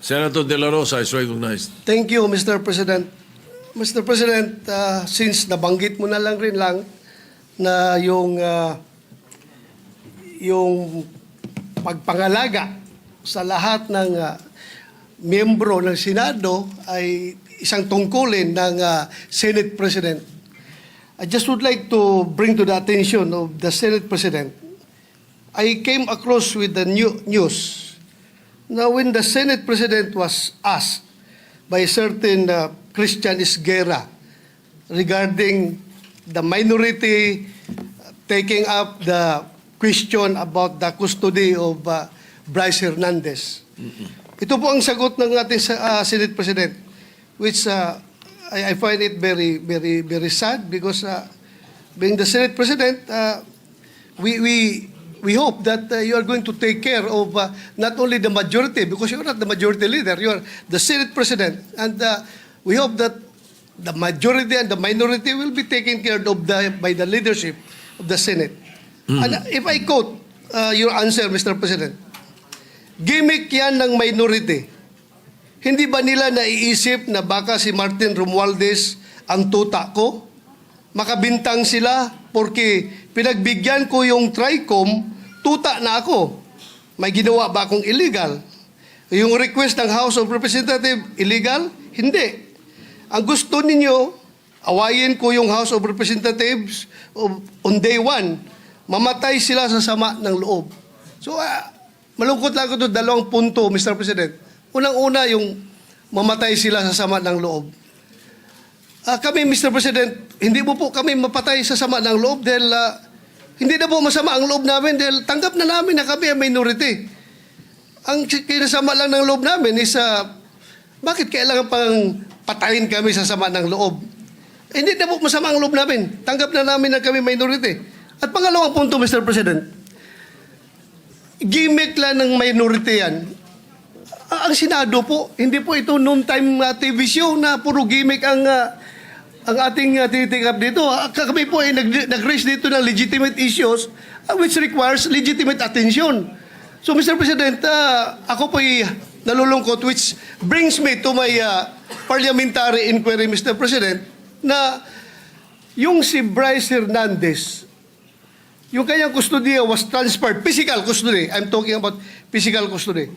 Senator De La Rosa is recognized. Thank you, Mr. President. Mr. President, since nabanggit mo na rin na yung pagpangalaga sa lahat ng miyembro ng Senado ay isang tungkulin ng Senate President. I just would like to bring to the attention of the Senate President. I came across with the news. Now, when the Senate President was asked by a certain Christian Esguerra regarding the minority taking up the question about the custody of Bryce Hernandez. Ito po ang sagot ng ating Senate President, which I find it very, very, very sad because being the Senate President, we hope that you are going to take care of not only the majority, because you are not the majority leader, you are the Senate President. And we hope that the majority and the minority will be taken care of by the leadership of the Senate. And if I quote your answer, Mr. President, gimmick yan ng minority. Hindi ba nila naiisip na baka si Martin Romualdez ang tuta ko? Makabintang sila porque pinagbigyan ko yung TRICOM, tuta na ako. May ginawa ba akong illegal? Yung request ng House of Representatives, illegal? Hindi. Ang gusto ninyo, awayin ko yung House of Representatives on day one. Mamatay sila sa sama ng loob. So, malungkot lang ko ito, dalawang punto, Mr. President. Unang-una, yung mamatay sila sa sama ng loob. Kami, Mr. President, hindi mo po kami mapatay sa sama ng loob dahil hindi na po masama ang loob namin dahil tanggap na namin na kami ang minority. Ang kinasama lang ng loob namin is bakit kailangan pang patayin kami sa sama ng loob? Hindi na po masama ang loob namin. Tanggap na namin na kami minority. At pangalawang punto, Mr. President, gimmick lang ng minority yan. Ang Senado po, hindi po ito noon-time TV show na puro gimmick ang ating tinitikap dito. Kami po ay nag-raise dito ng legitimate issues which requires legitimate attention. So, Mr. President, ako po ay nalulungkot which brings me to my parliamentary inquiry, Mr. President, na yung si Bryce Hernandez, yung kanyang custody was transferred, physical custody, I'm talking about physical custody,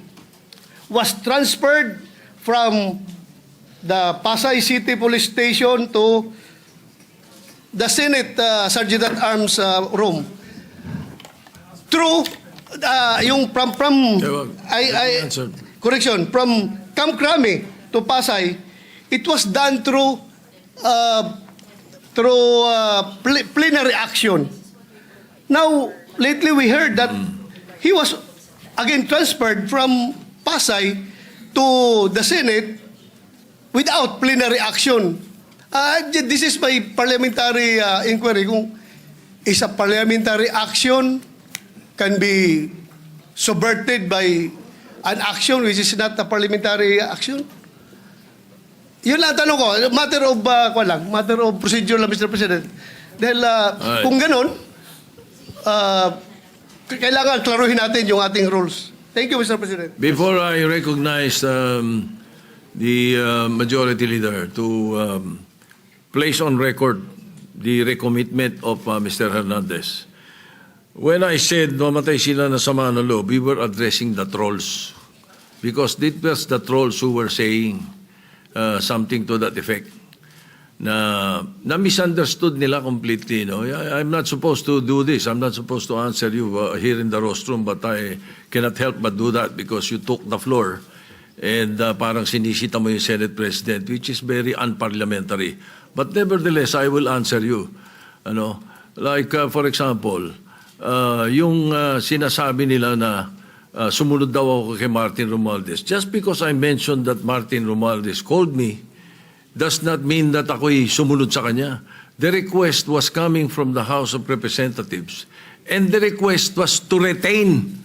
was transferred from the Pasay City Police Station to the Senate Sergeant at Arms room. Through yung from correction, from Camp Crame to Pasay, it was done through plenary action. Now, lately we heard that he was again transferred from Pasay to the Senate without plenary action. This is my parliamentary inquiry. Kung is a parliamentary action can be subverted by an action which is not a parliamentary action? Yun lang tanong ko. Matter of procedure lang, Mr. President. Dahil kung ganun, kailangan klaruhin natin yung ating rules. Thank you, Mr. President. Before I recognize the majority leader to place on record the recommitment of Mr. Hernandez, when I said mamatay sila na sama ng loob, we were addressing the trolls because it was the trolls who were saying something to that effect. Na misunderstood nila completely. No? I'm not supposed to do this. I'm not supposed to answer you here in the rostrum, but I cannot help but do that because you took the floor and parang sinisita mo yung Senate President, which is very unparliamentary. But nevertheless, I will answer you. Ano? Like, for example, yung sinasabi nila na sumunod daw ako kay Martin Romualdez. Just because I mentioned that Martin Romualdez called me, does not mean that ako'y sumunod sa kanya. The request was coming from the House of Representatives. And the request was to retain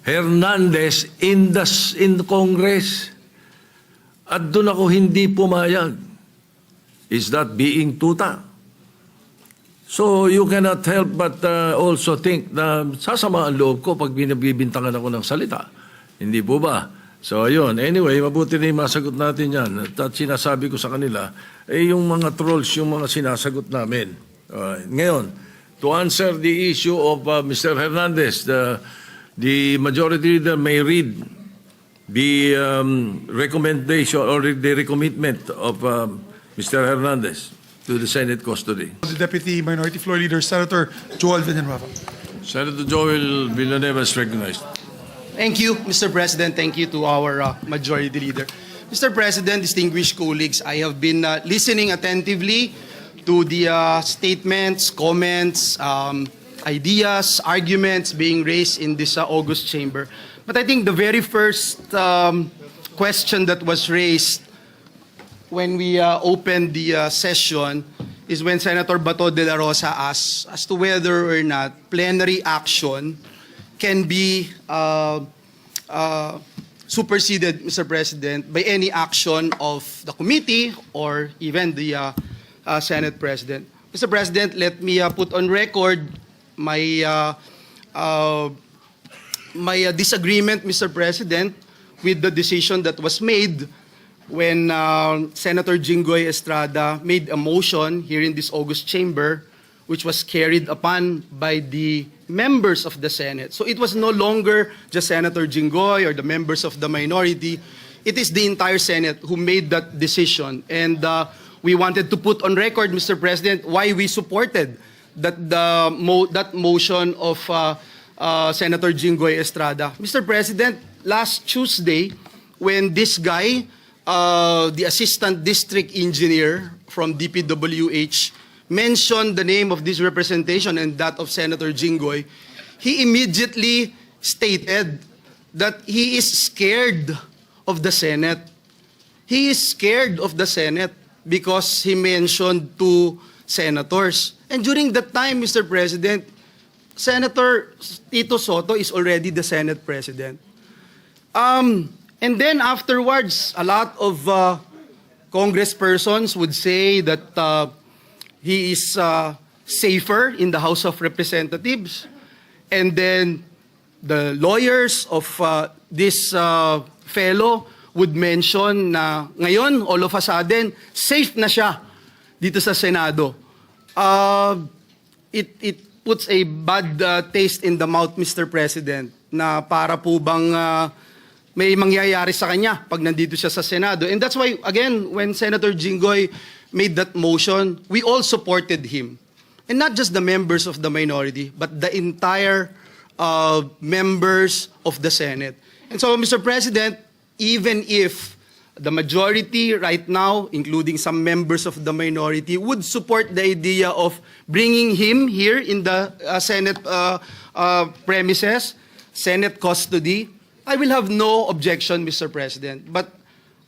Hernandez in the Congress. At doon ako hindi pumayag. Is that being tuta? So you cannot help but also think na sasama ang loob ko pag binibintangan ako ng salita. Hindi po ba? So, ayun. Anyway, mabuti na yung masagot natin yan. At sinasabi ko sa kanila, yung mga trolls, yung mga sinasagot namin. Ngayon, to answer the issue of Mr. Hernandez, the majority leader may read the recommendation or the recommitment of Mr. Hernandez to the Senate custody. The Deputy Minority Floor Leader, Senator Joel Villanueva. Senator Joel Villanueva is recognized. Thank you, Mr. President. Thank you to our Majority Leader. Mr. President, distinguished colleagues, I have been listening attentively to the statements, comments, ideas, arguments being raised in this August chamber. But I think the very first question that was raised when we opened the session is when Senator Bato de la Rosa asked as to whether or not plenary action can be superseded, Mr. President, by any action of the committee or even the Senate President. Mr. President, let me put on record my disagreement, Mr. President, with the decision that was made when Senator Jinggoy Estrada made a motion here in this August chamber, which was carried upon by the members of the Senate. So it was no longer just Senator Jinggoy or the members of the minority. It is the entire Senate who made that decision. And we wanted to put on record, Mr. President, why we supported that motion of Senator Jinggoy Estrada. Mr. President, last Tuesday, when this guy, the assistant district engineer from DPWH, mentioned the name of this representation and that of Senator Jinggoy, he immediately stated that he is scared of the Senate. He is scared of the Senate because he mentioned two senators. And during that time, Mr. President, Senator Tito Soto is already the Senate President. And then afterwards, a lot of congresspersons would say that he is safer in the House of Representatives. And then the lawyers of this fellow would mention na ngayon, all of a sudden, safe na siya dito sa Senado. It puts a bad taste in the mouth, Mr. President, na para po bang may mangyayari sa kanya pag nandito siya sa Senado. And that's why, again, when Senator Jinggoy made that motion, we all supported him. And not just the members of the minority, but the entire members of the Senate. And so, Mr. President, even if the majority right now, including some members of the minority, would support the idea of bringing him here in the Senate premises, Senate custody, I will have no objection, Mr. President. But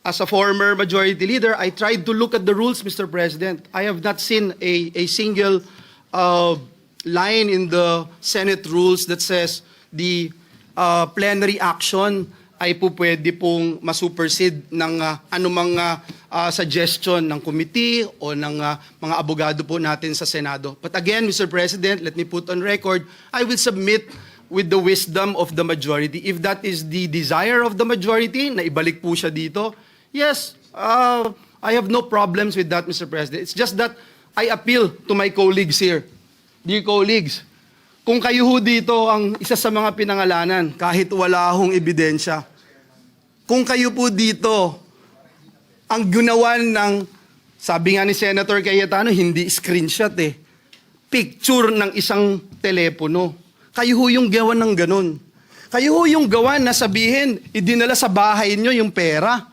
as a former majority leader, I tried to look at the rules, Mr. President. I have not seen a single line in the Senate rules that says the plenary action ay po pwede pong masupersede ng anumang suggestion ng committee o ng mga abogado po natin sa Senado. But again, Mr. President, let me put on record, I will submit with the wisdom of the majority. If that is the desire of the majority, na ibalik po siya dito, yes, I have no problems with that, Mr. President. It's just that I appeal to my colleagues here. Dear colleagues, kung kayo ho dito ang isa sa mga pinangalanan, kahit wala hong ebidensya, kung kayo po dito ang gunawan ng, sabi nga ni Senator Cayetano, hindi screenshot picture ng isang telepono. Kayo ho yung gawa ng ganun. Kayo ho yung gawa na sabihin, idinala sa bahay nyo yung pera.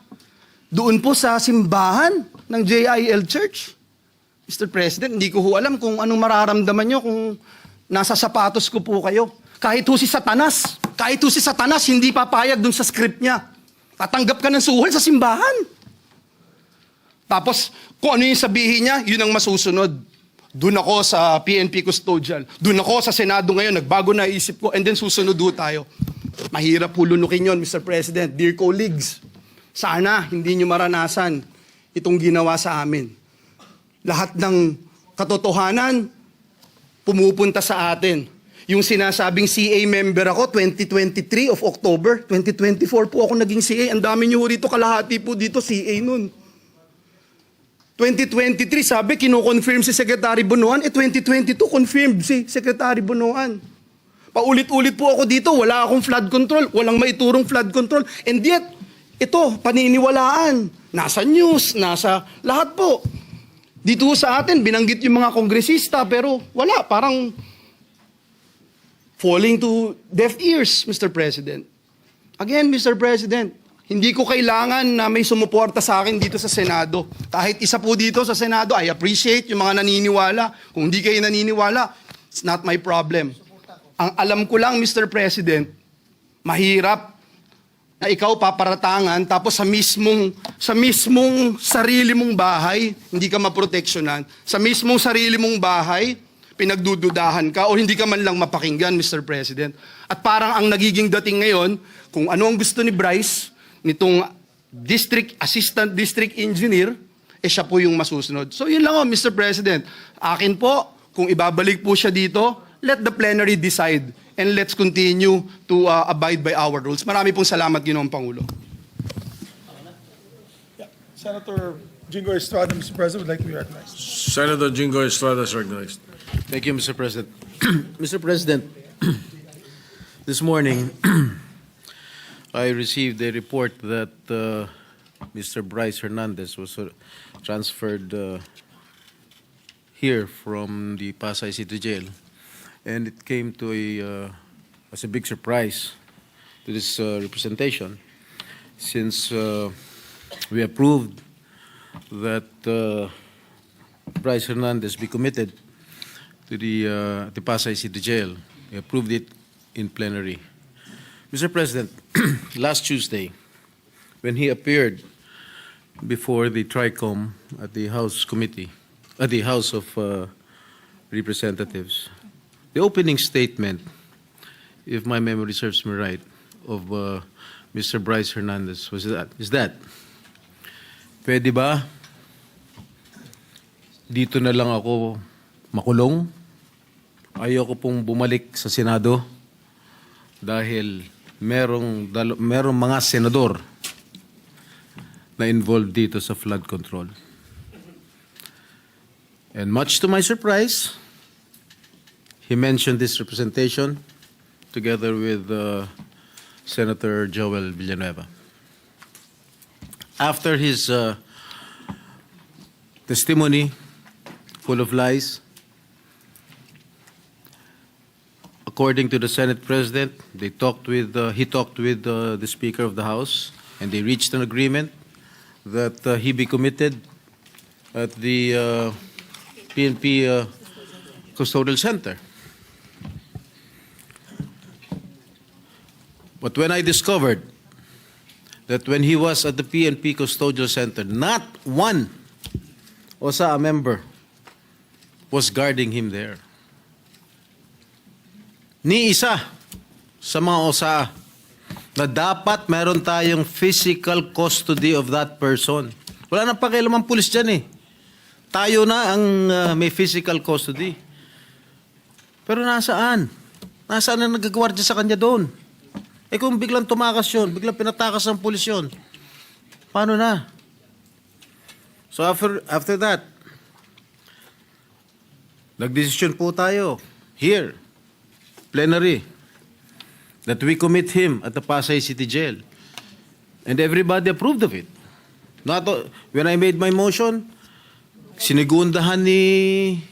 Doon po sa simbahan ng JIL Church. Mr. President, hindi ko ho alam kung anong mararamdaman nyo kung nasa sapatos ko po kayo. Kahit ho si Satanas, hindi papayag dun sa script niya. Tatanggap ka ng suhol sa simbahan. Tapos, kung ano yung sabihin niya, yun ang masusunod. Doon ako sa PNP custodial. Doon ako sa Senado ngayon, nagbago na isip ko, and then susunod do tayo. Mahirap hulunukin yun, Mr. President. Dear colleagues, sana hindi nyo maranasan itong ginawa sa amin. Lahat ng katotohanan pumupunta sa atin. Yung sinasabing CA member ako, 2023 of October, 2024 po ako naging CA. Ang dami niyo rito, kalahati po dito CA nun. 2023, sabi, kino-confirm si Secretary Bonoan. 2022, confirmed si Secretary Bonoan. Paulit-ulit po ako dito, wala akong flood control, walang maiturong flood control. And yet, ito, paniniwalaan. Nasa news, nasa lahat po. Dito sa atin, binanggit yung mga kongresista, pero wala, parang falling to deaf ears, Mr. President. Again, Mr. President, hindi ko kailangan na may sumuporta sa akin dito sa Senado. Kahit isa po dito sa Senado, I appreciate yung mga naniniwala. Kung hindi kayo naniniwala, it's not my problem. Ang alam ko lang, Mr. President, mahirap na ikaw paparatangan tapos sa mismong sarili mong bahay, hindi ka maproteksyonan. Sa mismong sarili mong bahay, pinagdududahan ka o hindi ka man lang mapakinggan, Mr. President. At parang ang nagiging dating ngayon, kung ano ang gusto ni Bryce, nitong assistant district engineer, siya po yung masusunod. So yun lang Mr. President. Akin po, kung ibabalik po siya dito, let the plenary decide and let's continue to abide by our rules. Marami pong salamat, Ginoong Pangulo. Senator Jingo Estrada, Mr. President, would like to be recognized. Senator Jingo Estrada is recognized. Thank you, Mr. President. Mr. President, this morning I received a report that Mr. Bryce Hernandez was transferred here from the Pasay City Jail, and it came to as a big surprise to this representation, since we approved that Bryce Hernandez be committed to the Pasay City Jail. We approved it in plenary. Mr. President, last Tuesday, when he appeared before the TRICOM at the House Committee, at the House of Representatives, the opening statement, if my memory serves me right, of Mr. Bryce Hernandez is that, pwede ba dito na lang ako makulong? Ayoko pong bumalik sa Senado dahil merong mga senador na involved dito sa flood control. And much to my surprise, he mentioned this representation together with Senator Joel Villanueva. After his testimony, full of lies, according to the Senate President, he talked with the Speaker of the House, and they reached an agreement that he be committed at the PNP Custodial Center. But when I discovered that when he was at the PNP Custodial Center, not one OSA member was guarding him there. Ni isa sa mga OSA na dapat meron tayong physical custody of that person. Wala nang pakialam ang pulis dyan eh. Tayo na ang may physical custody. Pero nasaan? Nasaan ang nagagwardya sa kanya doon? Eh kung biglang tumakas yun, biglang pinatakas ng pulis yun, paano na? So after that, nagdesisyon po tayo here, plenary, that we commit him at the Pasay City Jail. And everybody approved of it. When I made my motion, sinigundahan ni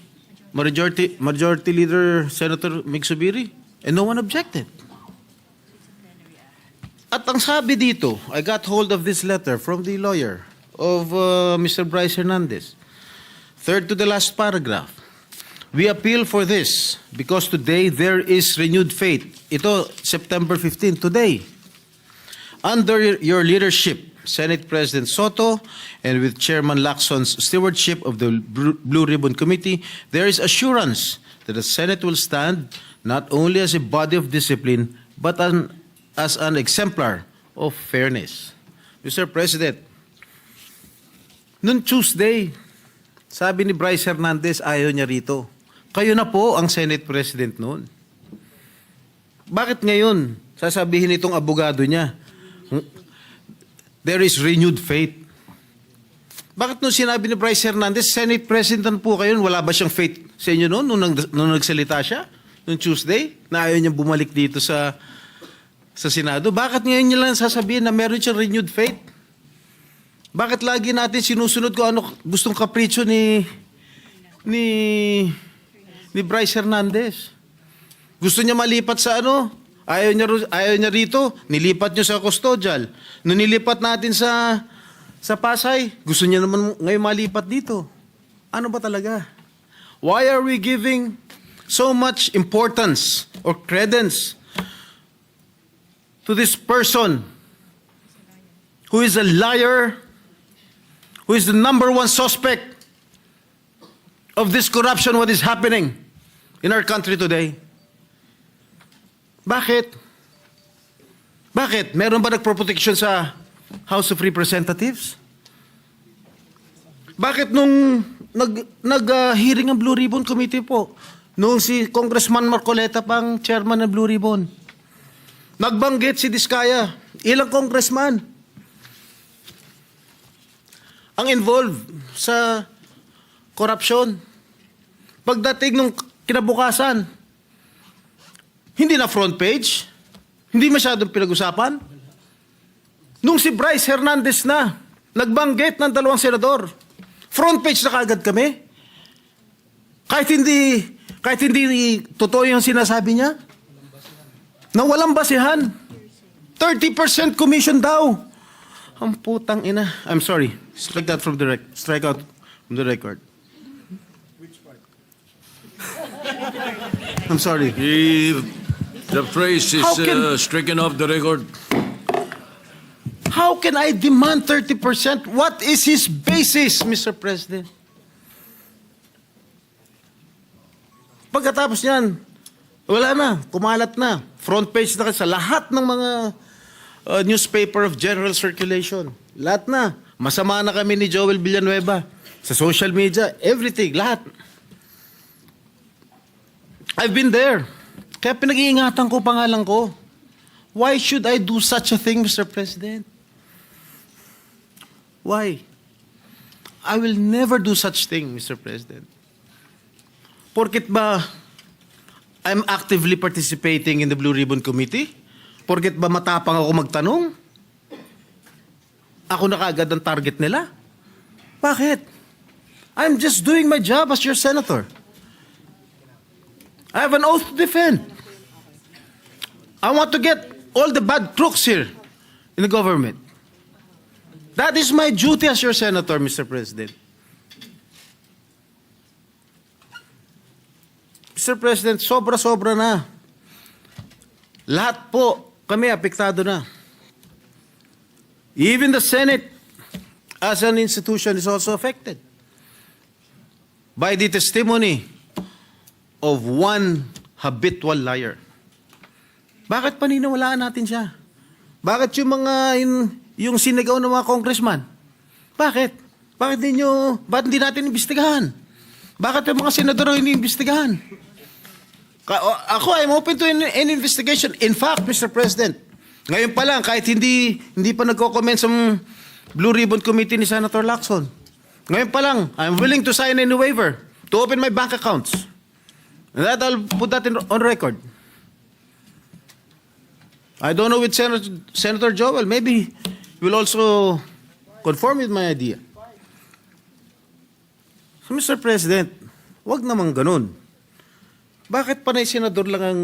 Majority Leader Senator Mig Zubiri, and no one objected. At ang sabi dito, I got hold of this letter from the lawyer of Mr. Bryce Hernandez. Third to the last paragraph. We appeal for this because today there is renewed faith. Ito, September 15, today. Under your leadership, Senate President Soto, and with Chairman Lacson's stewardship of the Blue Ribbon Committee, there is assurance that the Senate will stand not only as a body of discipline, but as an exemplar of fairness. Mr. President, noong Tuesday, sabi ni Bryce Hernandez, ayaw niya rito. Kayo na po ang Senate President noon. Bakit ngayon sasabihin itong abogado niya, there is renewed faith? Bakit nung sinabi ni Bryce Hernandez, Senate President po kayo, wala ba siyang faith sa inyo noon nung nagsalita siya? Noong Tuesday, na ayaw niyang bumalik dito sa Senado? Bakit ngayon niya lang sasabihin na meron siyang renewed faith? Bakit lagi natin sinusunod ko ano gustong kapritsyo ni Bryce Hernandez? Gusto niya malipat sa ano? Ayaw niya rito, nilipat niyo sa custodial. Nung nilipat natin sa Pasay, gusto niya naman ngayon malipat dito. Ano ba talaga? Why are we giving so much importance or credence to this person who is a liar, who is the number one suspect of this corruption, what is happening in our country today? Bakit? Bakit? Meron ba nagproprotection sa House of Representatives? Bakit nung nag-hearing ang Blue Ribbon Committee po, nung si Congressman Marcoleta pang chairman ng Blue Ribbon, nagbanggit si Diskaya, ilang congressman ang involved sa corruption. Pagdating nung kinabukasan, hindi na front page, hindi masyadong pinag-usapan. Nung si Bryce Hernandez na, nagbanggit ng 2 senador, front page na kagad kami. Kahit hindi totoo yung sinasabi niya, na walang basihan. 30% commission daw. Ang putang ina. I'm sorry. Strike out from the record. I'm sorry. The phrase is How can- stricken off the record. How can I demand 30%? What is his basis, Mr. President? Pagkatapos niyan, wala na, kumalat na. Front page na sa lahat ng mga newspaper of general circulation. Lahat na. Masama na kami ni Joel Villanueva. Sa social media, everything, lahat. I've been there. Kaya pinag-iingatan ko pangalan ko. Why should I do such a thing, Mr. President? Why? I will never do such thing, Mr. President. Porket ba I'm actively participating in the Blue Ribbon Committee? Porket ba matapang ako magtanong? Ako na kaagad ang target nila? Bakit? I'm just doing my job as your senator. I have an oath to defend. I want to get all the bad crooks here in the government. That is my duty as your senator, Mr. President. Mr. President, sobra-sobra na. Lahat po kami apektado na. Even the Senate as an institution is also affected by the testimony of one habitual liar. Bakit paniniwalaan natin siya? Bakit yung mga yung sinigaw ng mga congressman? Bakit? Bakit hindi natin imbestigahan? Bakit yung mga senador hindi imbestigahan? Ako, I'm open to any investigation. In fact, Mr. President, ngayon pa lang, kahit hindi pa nagko-comment sa Blue Ribbon Committee ni Senator Lacson, ngayon pa lang, I'm willing to sign any waiver to open my bank accounts. And that I'll put that on record. I don't know with Senator Joel. Maybe he will also conform with my idea. So, Mr. President, wag naman ganun. Bakit panay senador lang ang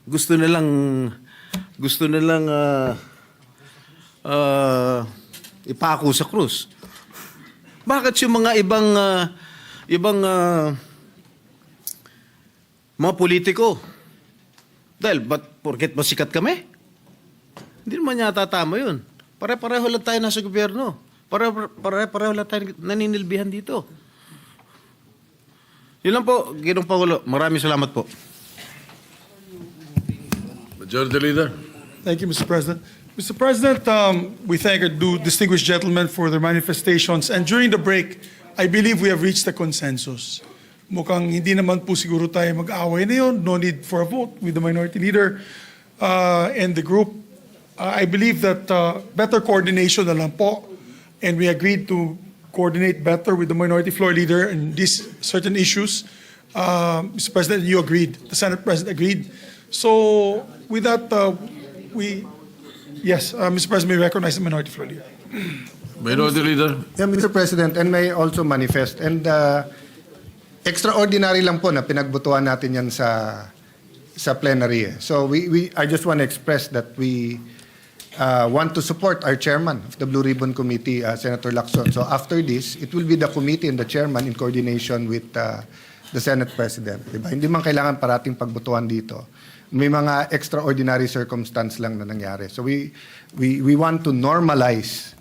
gusto nilang ipako sa krus? Bakit yung mga ibang mga politiko? Dahil, porket masikat kami? Hindi naman yata tama yun. Pare-pareho lang tayo nasa gobyerno. Pare-pareho lang tayo naninilbihan dito. Yun lang po, Ginoong Pangulo. Maraming salamat po. Majority Leader. Thank you, Mr. President. Mr. President, we thank our distinguished gentlemen for their manifestations. And during the break, I believe we have reached a consensus. Mukhang hindi naman po siguro tayo mag-away na yun. No need for a vote with the Minority Leader. and the group, I believe that better coordination na lang po, and we agreed to coordinate better with the minority floor leader in these certain issues. Mr. President, you agreed. The Senate President agreed. So with that, yes, Mr. President, may recognize the minority floor leader. Minority Leader. Yeah, Mr. President, and may I also manifest. And extraordinary lang po na pinagbutuan natin yan sa plenary. So I just want to express that we want to support our chairman of the Blue Ribbon Committee, Senator Lacson. So after this, it will be the committee and the chairman in coordination with the Senate President. Diba? Hindi man kailangan parating pagbutuan dito. May mga extraordinary circumstance lang na nangyari. So we want to normalize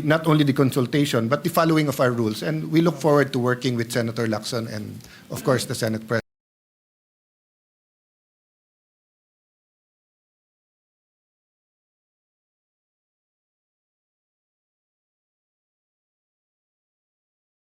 not only the consultation but the following of our rules, and we look forward to working with Senator Lacson and of course the Senate President.